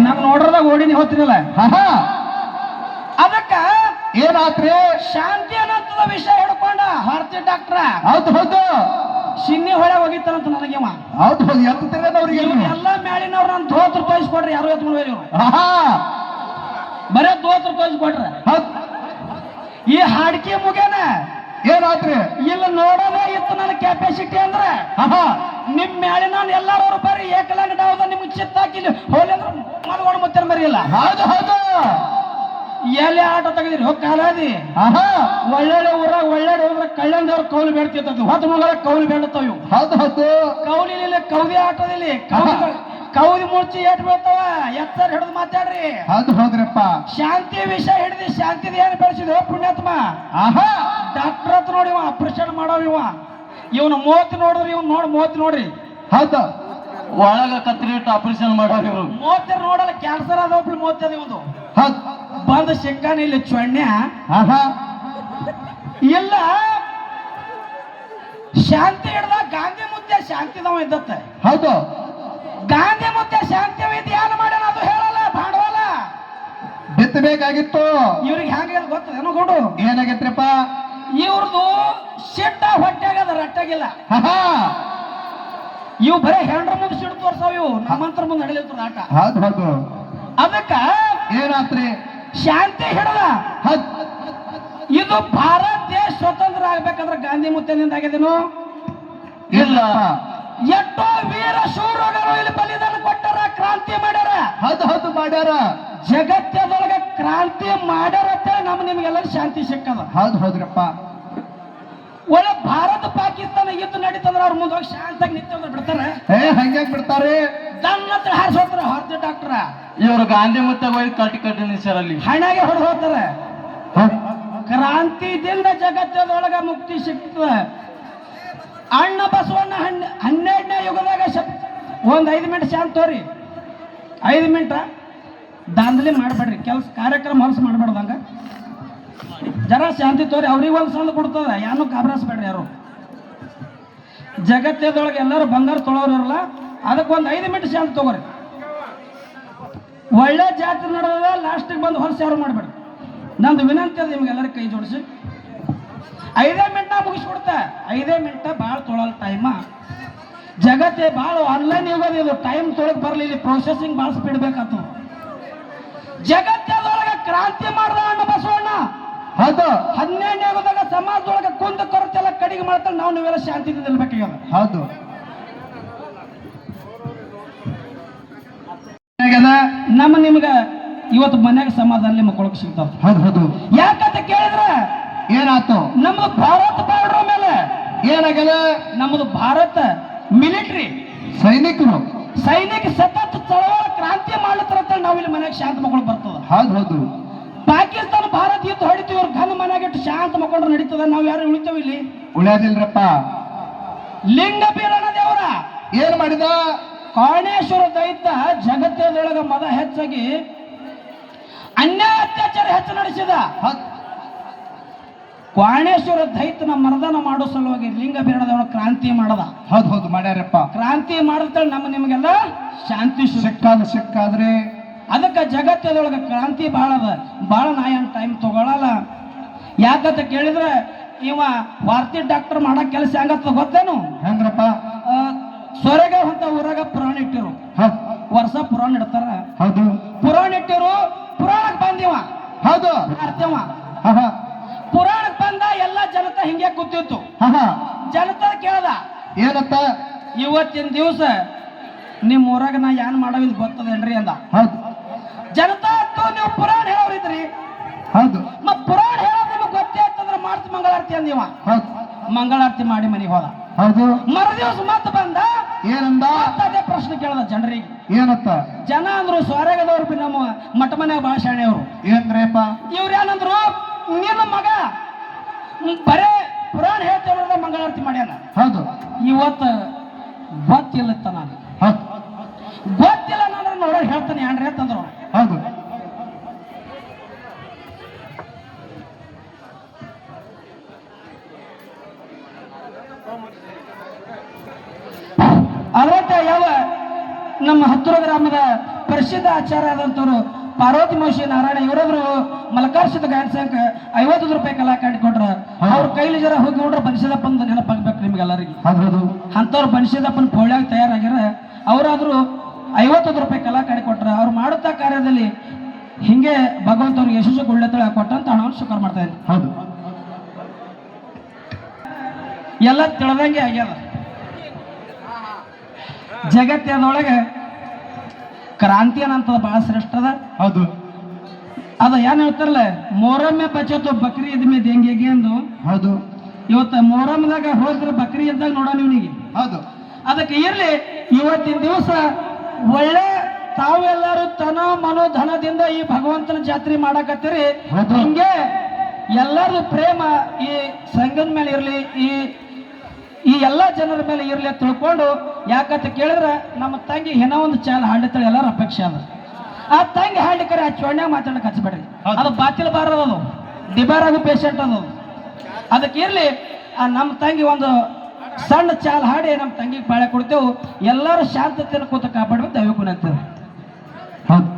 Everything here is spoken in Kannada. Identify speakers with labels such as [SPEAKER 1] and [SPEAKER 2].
[SPEAKER 1] ನಮ್ ನೋಡ್ರದಾಗ ಓಡಿನಿ ಹೋಗ್ತಿರಲ್ಲ ಅದಕ್ಕ
[SPEAKER 2] ಏನಾತ್ರಿ
[SPEAKER 1] ಶಾಂತಿ ಅನ್ನಂತದ ವಿಷಯ ಹಿಡ್ಕೊಂಡ ಭಾರತೀಯ ಡಾಕ್ಟ್ರ
[SPEAKER 2] ಹೌದು ಹೌದು
[SPEAKER 1] ಸಿನ್ನಿ ಹೊಳೆ ಹೋಗಿತ್ತಾನಂತ ನನಗೆವ
[SPEAKER 2] ಹೌದು ಹೌದು ಎತ್ತವ್ರಿಗೆ
[SPEAKER 1] ಎಲ್ಲ ಮ್ಯಾಲಿನವ್ರು ನಾನು ಧೋತ್ರ ತೋರಿಸ್ಕೊಡ್ರಿ ಯಾರು ಎತ್ಕೊಂಡು ಹೋಗಿ ಬರೇ ಧೋತ್ರ ತೋರಿಸ್ಕೊಡ್ರ ಈ ಹಾಡ್ಕಿ ಮುಗೇನ
[SPEAKER 2] ಏನಾತ್ರಿ
[SPEAKER 1] ಇಲ್ಲ ನೋಡೋದ ಇತ್ತು ನನ್ನ ಕೆಪಾಸಿಟಿ ಅಂದ್ರ ನಿಮ್ ಮ್ಯಾಲಿನ ಎಲ್ಲಾರು ಬರ್ರಿ ಏಕಲಂಗ ಡಾವದ ನಿಮ್ಗೆ ಚಿತ್ತ ಹಾಕಿಲ್ಲ ಹೋಲಿ ಅಂದ್ರೆ ಮಲ್ಗೊಂಡು ಮತ್ತೆ ಮರಿಯಿಲ್ಲ
[SPEAKER 2] ಹೌದು ಹೌದು
[SPEAKER 1] ಎಲ್ಲಿ ಆಟ ತೆಗೆದಿರಿ ಹೋಗಿ ಕಾಲಾದಿ ಒಳ್ಳೊಳ್ಳೆ ಊರಾಗ ಒಳ್ಳೆ ಊರ ಕಳ್ಳಂದವ್ರ ಕೌಲಿ ಬೇಡ್ತಿರ್ತದ ಹೊತ್ತು ಮಗಳ ಕೌಲಿ ಬೇಡತಾವ ಇವು
[SPEAKER 2] ಹೌದು ಹೌದು
[SPEAKER 1] ಕೌಲಿಲಿ ಕೌದಿ ಆಟದಲ್ಲಿ ಕೌದಿ ಮುಳ್ಚಿ ಏಟ್ ಬೀಳ್ತಾವ ಎತ್ತರ ಹಿಡಿದು ಮಾತಾಡ್ರಿ
[SPEAKER 2] ಹೌದು ಹೌದ್ರಪ್ಪ
[SPEAKER 1] ಶಾಂತಿ ವಿಷಯ ಹಿಡಿದು ಶಾಂತಿದ ಏನ್ ಬೆಳೆಸಿದ ಪುಣ್ಯಾತ್ಮ ಡಾಕ್ಟರ್ ಹತ್ರ ನೋಡಿ ಇವ ಆಪರೇಷನ್ ಮಾಡವ್ ಇವನು ಮೂವತ್ತು ನೋಡ್ರಿ ಇವ್ ಮೂವತ್ತು ನೋಡ್ರಿ
[SPEAKER 2] ಹೌದು
[SPEAKER 3] ಒಳಗ ಕತ್ರಿ ಇಟ್ಟು ಆಪರೇಷನ್ ಮಾಡೋರು ಇವರು
[SPEAKER 1] ಮೂವತ್ತರ ನೋಡಲ್ಲ ಕ್ಯಾನ್ಸರ್ ಆದ ಒಬ್ಳು ಮೂವತ್ತದ ಇವನು ಬಂದ ಸಿಕ್ಕಾನ ಇಲ್ಲಿ ಚೊಣ್ಣೆ ಇಲ್ಲ ಶಾಂತಿ ಹಿಡ್ದ ಗಾಂಧಿ ಮುದ್ದೆ ಶಾಂತಿದವ ಇದ್ದತ್ತೆ
[SPEAKER 2] ಹೌದು
[SPEAKER 1] ಗಾಂಧಿ ಮುದ್ದೆ ಶಾಂತಿ ಇದ್ದು ಏನು ಮಾಡ್ಯಾನ ಅದು ಹೇಳಲ್ಲ ಭಾಂಡವಾಳ
[SPEAKER 2] ಬಿತ್ತಬೇಕಾಗಿತ್ತು
[SPEAKER 1] ಇವ್ರಿಗೆ ಹ್ಯಾಂಗ ಗೊತ್ತದೇನೋ ಗೊಂಡು
[SPEAKER 2] ಏನಾಗೈತ್ರಿಪ್ಪ
[SPEAKER 1] ಇವ್ರದು ಸಿಟ್ಟ ಹೊಟ್ಟೆಗದ ರಟ್ಟಾಗಿಲ್ಲ ಇವು ಬರೇ ಹೆಂಡ್ರ ಮುಂದೆ ಸಿಟ್ಟು ತೋರ್ಸಾವ ಇವು ನಮ್ಮಂತರ ಮುಂದೆ ನಡೆಯಲಿರ್ತದ ಆಟ
[SPEAKER 2] ಹೌದು ಹೌದು
[SPEAKER 1] ಅದಕ್ಕ
[SPEAKER 2] ಏನಾತ್ರಿ
[SPEAKER 1] ಶಾಂತಿ ಹಿಡದ ಇದು ಭಾರತ ದೇಶ ಸ್ವತಂತ್ರ ಆಗ್ಬೇಕಂದ್ರೆ ಗಾಂಧಿ ಮುತ್ತನಿಂದ ಆಗಿದೇನು
[SPEAKER 2] ಇಲ್ಲ
[SPEAKER 1] ಎಷ್ಟೋ ವೀರ ಶೂರಗಳು ಇಲ್ಲಿ ಬಲಿದಾನ ಕೊಟ್ಟಾರ ಕ್ರಾಂತಿ ಮಾಡ್ಯಾರ
[SPEAKER 2] ಹೌದು ಹೌದು ಮಾಡ್ಯಾರ
[SPEAKER 1] ಜಗತ್ತದೊಳಗೆ ಕ್ರಾಂತಿ ಮಾಡ್ಯಾರ ಅಂತ ನಿಮ್ಗೆಲ್ಲ ಶಾಂತಿ ಸಿಕ್ಕದ
[SPEAKER 2] ಹೌದು ಹೌದ್ರಪ್ಪ
[SPEAKER 1] ಒಳ್ಳೆ ಭಾರತ ಪಾಕಿಸ್ತಾನ ಯುದ್ಧ ನಡೀತಂದ್ರ ಅವ್ರ ಮುಂದೆ ಹೋಗಿ ಶಾಂತಾಗಿ ನಿಂತ ಬಿಡ್ತಾರ
[SPEAKER 2] ಹಂಗ್ಯಾಕ್ ಬಿಡ್ತಾರೆ
[SPEAKER 1] ದನ್ನ ಹತ್ರ ಹಾರಿಸೋತ್ರ ಭಾರತೀಯ ಡಾಕ್ಟರ್
[SPEAKER 3] ಇವರು ಗಾಂಧಿ ಮತ್ತೆ ಹೋಗಿ ಕಟ್ಟಿ ನಿಲ್ಸಾರಲ್ಲಿ
[SPEAKER 1] ಹಣೆಗೆ ಹೊಡೆದು ಹೋಗ್ತಾರೆ ಕ್ರಾಂತಿದಿಂದ ಜಗತ್ತದೊಳಗ ಮುಕ್ತಿ ಸಿಗ್ತದ ಅಣ್ಣ ಬಸವಣ್ಣ 12ನೇ ಯುಗದಾಗ ಒಂದ್ 5 ಮಿನಿಟ್ ಶಾಂತ ತೋರಿ 5 ಮಿನಿಟ್ ದಾಂಧಲಿ ಮಾಡ್ಬೇಡ್ರಿ ಕೆಲಸ ಕಾರ್ಯಕ್ರಮ ಹೊಲಸು ಮಾಡ್ಬೇಡ್ದಂಗ ಜರ ಶಾಂತಿ ತೋರಿ ಅವ್ರಿಗೆ ಒಂದು ಸಣ್ಣ ಕೊಡ್ತದ ಯಾನು ಕಾಬ್ರಾಸ್ಬೇಡ್ರಿ ಯಾರು ಜಗತ್ತದೊಳಗೆ ಎಲ್ಲರೂ ಬಂಗಾರ ತೊಳೋರು ಇರಲ್ಲ ಅದಕ್ಕೆ ಒಂದು 5 ಮಿನಿಟ್ ಶಾಂತಿ ತಗೋರಿ ಒಳ್ಳೆ ಜಾತ್ರೆ ನಡೆದ ಲಾಸ್ಟಿಗೆ ಬಂದು ಹೊಲಸು ಯಾರು ಮಾಡ್ಬೇಡ್ರಿ ನಂದು ವಿನಂತಿ ಅದ ನಿಮ್ಗೆಲ್ಲರೂ ಕೈ ಜೋಡಿಸಿ 5 ಮಿನಿಟ್ ಮುಗಿಸ್ಬಿಡ್ತಾ 5 ಮಿನಿಟ್ ಭಾಳ ತೊಳಲ್ ಟೈಮ ಜಗತ್ತೇ ಭಾಳ ಆನ್ಲೈನ್ ಯುಗದ ಇದು ಟೈಮ್ ತೊಳಕ್ ಬರಲಿ ಇಲ್ಲಿ ಪ್ರೊಸೆಸಿಂಗ್ ಭಾಳ ಸ್ಪೀಡ್ ಬೇಕಾಗ್ತದೆ ಜಗತ್ತದೊಳಗೆ ಕ್ರಾಂತಿ ಮಾಡ್ದ ಅಣ್ಣ ಬಸವಣ್ಣ
[SPEAKER 2] ಹೌದು
[SPEAKER 1] 12ನೇ ಯುಗದಾಗ ಸಮಾಜದೊಳಗೆ ಕುಂದ ಕೊರತೆಲ್ಲ ಕಡಿಗೆ ಮಾಡ್ತಾರೆ ನಾವು ನೀವೆಲ್ಲ ಶಾಂತಿಯಿಂದ ನಿಲ್ಬೇಕಾಗ್ಯದ
[SPEAKER 2] ಹೌದು
[SPEAKER 1] ನಮ್ಮ ನಿಮ್ಗ ಇವತ್ತು ಮನ್ಯಾಗ ಸಮಾಧಾನ ಮಕ್ಕಳಿಗೆ ಸಿಗ್ತಾವ
[SPEAKER 2] ಹೌದು ಹೌದು
[SPEAKER 1] ಯಾಕಂತ ಕೇಳಿದ್ರೆ
[SPEAKER 2] ಏನಾಯ್ತು
[SPEAKER 1] ನಮ್ದು ಭಾರತ ಬಾರ್ಡರ್ ಮೇಲೆ
[SPEAKER 2] ಏನಾಗಲ್ಲ
[SPEAKER 1] ನಮ್ದು ಭಾರತ ಮಿಲಿಟರಿ
[SPEAKER 2] ಸೈನಿಕ
[SPEAKER 1] ಸತತ ಚಳವಳ ಕ್ರಾಂತಿ ಮಾಡ್ಲತ್ತಾರ ನಾವು ಇಲ್ಲಿ ಮನ್ಯಾಗ ಶಾಂತ ಮಕ್ಕಳು ಬರ್ತದ
[SPEAKER 2] ಹೌದು ಹೌದು
[SPEAKER 1] ಪಾಕಿಸ್ತಾನ ಭಾರತ ಯುದ್ಧ ಹೊಡಿತೀವಿ ಅವ್ರ ಗಂಧ ಮನ್ಯಾಗ ಇಟ್ಟು ಶಾಂತ ಮಕ್ಕಳು ನಡೀತದ ನಾವು ಯಾರು ಉಳಿತೇವೆ ಇಲ್ಲಿ
[SPEAKER 2] ಉಳಿಯೋದಿಲ್ರಪ್ಪ
[SPEAKER 1] ಲಿಂಗ ಬೀರಣ ದೇವರ
[SPEAKER 2] ಏನ್ ಮಾಡಿದ
[SPEAKER 1] ಕಾಣೇಶ್ವರ ದೈತ ಜಗತ್ತದೊಳಗ ಮದ ಹೆಚ್ಚಾಗಿ ಅನ್ಯಾಯ ಅತ್ಯಾಚಾರ ಹೆಚ್ಚು ನಡೆಸಿದ ಕ್ವಾಣೇಶ್ವರ ದೈತನ ಮರ್ದನ ಮಾಡೋ ಸಲುವಾಗಿ ಲಿಂಗ ಬೀರಣದವಳ ಕ್ರಾಂತಿ ಮಾಡದ
[SPEAKER 2] ಹೌದು ಹೌದು ಮಾಡ್ಯಾರಪ್ಪ
[SPEAKER 1] ಕ್ರಾಂತಿ ಮಾಡಿದ್ರೆ ನಿಮಗೆಲ್ಲ ಶಾಂತಿ
[SPEAKER 2] ಸಿಕ್ಕಾದ್ರೆ
[SPEAKER 1] ಅದಕ್ಕೆ ಜಗತ್ತದೊಳಗೆ ಕ್ರಾಂತಿ ಭಾಳ ನಾಯನ್ ಟೈಮ್ ತಗೊಳಲ್ಲ ಯಾಕಂತ ಕೇಳಿದ್ರೆ ಇವ ಭಾರತೀಯ ಡಾಕ್ಟರ್ ಮಾಡೋ ಕೆಲಸ ಹೆಂಗತ್ತ ಗೊತ್ತೇನು
[SPEAKER 2] ಹೆಂಗ್ರಪ್ಪ
[SPEAKER 1] ಸೊರಗ ಅಂತ ಊರಾಗ ಪುರಾಣ ಇಟ್ಟಿರು ವರ್ಷ ಪುರಾಣ ಇಡ್ತಾರ
[SPEAKER 2] ಹೌದು
[SPEAKER 1] ಪುರಾಣ ಇಟ್ಟಿರು ಪುರಾಣಕ್ಕೆ ಬಂದಿವ
[SPEAKER 2] ಹೌದು
[SPEAKER 1] ಅರ್ಥವ ಪುರಾಣಕ್ಕೆ ಬಂದ ಎಲ್ಲ ಜನತಾ ಹಿಂಗೆ ಕೂತಿತ್ತು ಜನತಾ ಕೇಳ್ದ
[SPEAKER 2] ಏನಂತ
[SPEAKER 1] ಇವತ್ತಿನ ದಿವಸ ನಿಮ್ ಊರಾಗ ನಾ ಏನ್ ಮಾಡವಿದ್ ಗೊತ್ತದೇನ್ರಿ ಅಂದ
[SPEAKER 2] ಹೌದು
[SPEAKER 1] ಜನತಾ ನೀವು ಪುರಾಣ ಹೇಳೋರಿದ್ರಿ
[SPEAKER 2] ಹೌದು
[SPEAKER 1] ಪುರಾಣ ಹೇಳೋದು ನಿಮಗೆ ಗೊತ್ತೇ ಅಂತಂದ್ರೆ ಮಾಡ್ತಿ ಮಂಗಳಾರತಿ ಅಂದಿವ ಮಂಗಳಾರತಿ ಮಾಡಿ ಮನೆಗೆ ಹೋದ
[SPEAKER 2] ಹೌದು
[SPEAKER 1] ಮರುದಿವಸ ಮತ್ತೆ ಬಂದ
[SPEAKER 2] ಏನಂದ
[SPEAKER 1] ಅದೇ ಪ್ರಶ್ನೆ ಕೇಳದ ಜನರಿಗೆ
[SPEAKER 2] ಏನಂತ
[SPEAKER 1] ಜನ ಅಂದ್ರು ಸ್ವರ್ಗದವ್ರು ನಮ್ಮ ಮಠ ಮನ್ಯಾಗ ಭಾಳ ಶಾಣೆಯವರು
[SPEAKER 2] ಏನ್ರೇಪ
[SPEAKER 1] ಇವ್ರು ಏನಂದ್ರು ನಿನ್ನ ಮಗ ಬರೇ ಪುರಾಣ ಹೇಳ್ತೇವ ಮಂಗಳಾರತಿ ಮಾಡ್ಯಾನ
[SPEAKER 2] ಹೌದು
[SPEAKER 1] ಇವತ್ತು ಗೊತ್ತಿಲ್ಲತ್ತ ನಾನು ಗೊತ್ತಿಲ್ಲ ನಾನು ನೋಡ ಹೇಳ್ತಾನೆ ಏನ್ರಿ ಅಂತಂದ್ರು
[SPEAKER 2] ಹೌದು
[SPEAKER 1] ಅರವತ್ತ ಯಾವ ನಮ್ಮ ಹತ್ತೂರು ಗ್ರಾಮದ ಪ್ರಸಿದ್ಧ ಪ್ರಸಿದ್ಧ ಆಚಾರ್ಯ ಆದಂಥವ್ರು ಪಾರ್ವತಿ ಮಹರ್ಷಿ ನಾರಾಯಣ ಇವರಾದ್ರು ಮಲಕಾರ್ಷದ ಗಾಯನ ಸಂಘ 50 ರೂಪಾಯಿ ಕಲಾಕಾಂಡ್ ಕೊಟ್ರ ಅವ್ರ ಕೈಲಿ ಜರ ಹೋಗಿ ನೋಡ್ರೆ ಬನಿಸಿದಪ್ಪನ ನೆನಪಾಗ್ಬೇಕು ನಿಮ್ಗೆಲ್ಲರಿಗೆ.
[SPEAKER 2] ಹೌದು
[SPEAKER 1] ಅಂಥವ್ರು ಬನಿಸಿದಪ್ಪನ ಪೋಳ್ಯಾಗ ತಯಾರಾಗ್ಯಾರ. ಅವರಾದ್ರು 50 ರೂಪಾಯಿ ಕಲಾಕಾಂಡ್ ಕೊಟ್ರ. ಅವ್ರು ಮಾಡುತ್ತಾ ಕಾರ್ಯದಲ್ಲಿ ಹಿಂಗೆ ಭಗವಂತವ್ರಿಗೆ ಯಶಸ್ಸು ಕೊಳ್ಳೆತ್ತಳ ಕೊಟ್ಟಂತ ಹಣವನ್ನು ಸ್ವೀಕಾರ ಮಾಡ್ತಾ ಇದ್ದಾರೆ.
[SPEAKER 2] ಹೌದು
[SPEAKER 1] ಎಲ್ಲ ತಿಳಿದಂಗೆ ಆಗ್ಯದ. ಜಗತ್ತಿನೊಳಗೆ ಕ್ರಾಂತಿ ಏನಂತದ ಬಹಳ ಶ್ರೇಷ್ಠ ಅದ.
[SPEAKER 2] ಹೌದು
[SPEAKER 1] ಅದ ಏನ್ ಹೇಳ್ತಾರಲ್ಲ, ಮೊಹರಮ್ಮೆ ಬಚತು ಬಕ್ರಿ ಇದ್ ಮೇ ದೇಂಗೆಗೆ ಎಂದು.
[SPEAKER 2] ಹೌದು
[SPEAKER 1] ಇವತ್ತ ಮೊಹರಮ್ದಾಗ ಹೋದ್ರೆ ಬಕ್ರಿ ಇದ್ದಾಗ ನೋಡೋಣ ಇವನಿಗೆ.
[SPEAKER 2] ಹೌದು
[SPEAKER 1] ಅದಕ್ಕೆ ಇರ್ಲಿ, ಇವತ್ತಿನ ದಿವಸ ಒಳ್ಳೆ ತಾವೆಲ್ಲರೂ ತನ ಮನೋ ಧನದಿಂದ ಈ ಭಗವಂತನ ಜಾತ್ರೆ ಮಾಡಕತ್ತೀರಿ.
[SPEAKER 2] ಹೌದು.
[SPEAKER 1] ಹಿಂಗೆ ಎಲ್ಲರೂ ಪ್ರೇಮ ಈ ಸಂಘದ ಮೇಲೆ ಇರ್ಲಿ, ಈ ಎಲ್ಲ ಜನರ ಮೇಲೆ ಇರ್ಲಿ ಅಂತ ತಿಳ್ಕೊಂಡು, ಯಾಕಂತ ಕೇಳಿದ್ರೆ ನಮ್ಮ ತಂಗಿ ಏನೋ ಒಂದು ಚಾಲ ಹಾಡಿತಾಳೆ, ಎಲ್ಲರ ಅಪೇಕ್ಷೆ ಅದ. ಆ ತಂಗಿ ಹಾಡ್ಲಿಕ್ಕರೆ ಆ ಚೋಣ್ಯಾಗ ಮಾತಾಡಕ್ಕೆ ಹಚ್ಚಬೇಡ್ರಿ.
[SPEAKER 2] ಹೌದು.
[SPEAKER 1] ಅದು ಬಾತಿಲ್ ಬಾರದು, ಅದು ಡಿಬಾರಾಗು ಪೇಷಂಟ್ ಅದು. ಅದಕ್ಕೆ ಇರ್ಲಿ, ಆ ನಮ್ಮ ತಂಗಿ ಒಂದು ಸಣ್ಣ ಚಾಲ್ ಹಾಡಿ ನಮ್ಮ ತಂಗಿಗೆ ಬಾಳೆ ಕೊಡ್ತೇವೆ. ಎಲ್ಲರೂ ಶಾಂತತೆಯನ್ನು ಕೂತ ಕಾಪಾಡ್ಬೇಕು ದಯವಿಟ್ಟು ಅಂತೇವೆ.
[SPEAKER 2] ಹೌದು